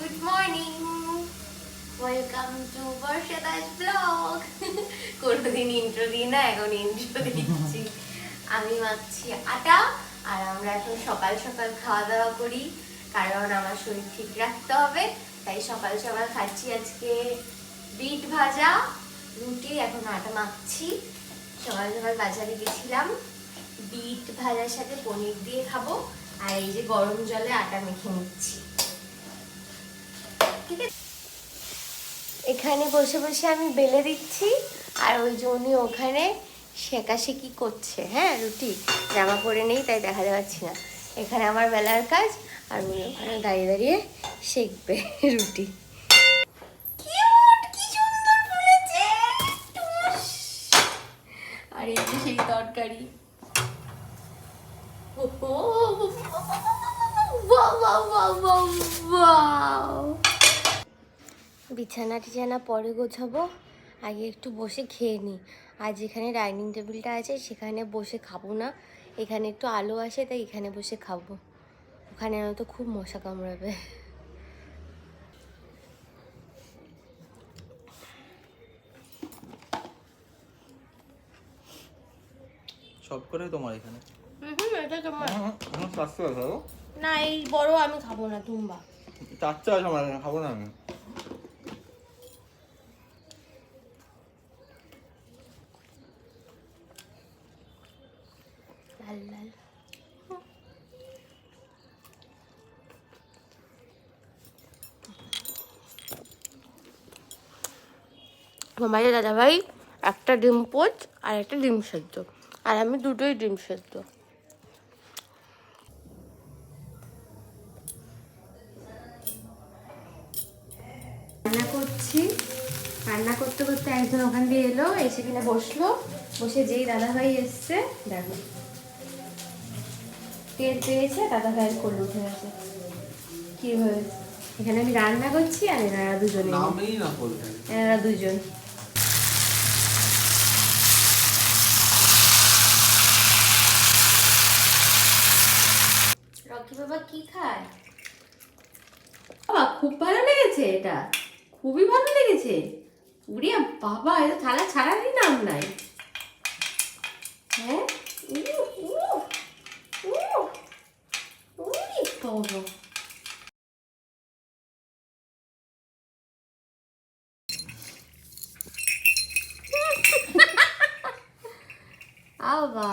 Good morning, welcome to Barsha Das blog. কোনোদিন intro দিই না, এখন ইন্ট্রো দিচ্ছি। আমি মাখছি আটা, আর আমরা এখন সকাল সকাল খাওয়া দাওয়া করি, কারণ আমার শরীর ঠিক রাখতে হবে। তাই সকাল সকাল খাচ্ছি আজকে বিট ভাজা, রুটি। এখন আটা মাখছি। সকাল সকাল বাজারে গেছিলাম, বিট ভাজার সাথে পনির দিয়ে খাবো। আর এই যে গরম জলে আটা মেখে নিচ্ছি। ঠিক আছে, এখানে বসে বসে আমি বেলে দিচ্ছি, আর ওই যে উনি ওখানে শেখাশেখি করছে। হ্যাঁ, রুটি জামা পরে নেই তাই দেখা যাচ্ছে না। এখানে আমার বেলার কাজ, আর উনি ওখানে দাঁড়িয়ে দাঁড়িয়ে শেখবে রুটি। আর এই যে সেই তরকারি। বিছানা টিছানা পরে গোছাবো, আগে একটু বসে খেয়ে নিই। আর যেখানে ডাইনিং টেবিলটা আছে সেখানে বসে খাবো না, এখানে একটু আলো আসে তাই এখানে বসে খাবো। ওখানে হয়তো খুব মশা কামড়াবে। সব করে তোমার এখানে? এটা তোমার স্বাস্থ্য খাবো না, এই বড় আমি খাবো না, তুম্বা। চারটে আছে আমার, খাবো না আমি। লাল লাল মোবাইলে দাদা ভাই একটা ডিম পোচ আর একটা ডিম সেদ্ধ, আর আমি দুটোই ডিম সেদ্ধ। রান্না করছি, রান্না করতে করতে একজন ওখান দিয়ে এলো, এসে কিনা বসলো। বসে যেই দাদা ভাই এসছে, দেখো টের পেয়েছে, দাদা ভাইয়ের কোলে উঠে গেছে। কি হয়েছে? এখানে আমি রান্না করছি আর এনারা দুজনে, এনারা দুজন। রকি বাবা কি খায়? বাবা খুব ভালো লেগেছে, এটা খুবই ভালো লেগেছে। উড়ে বাবা, এটা থালা ছাড়ারই নাম নাই। হ্যাঁ, বাবা আবা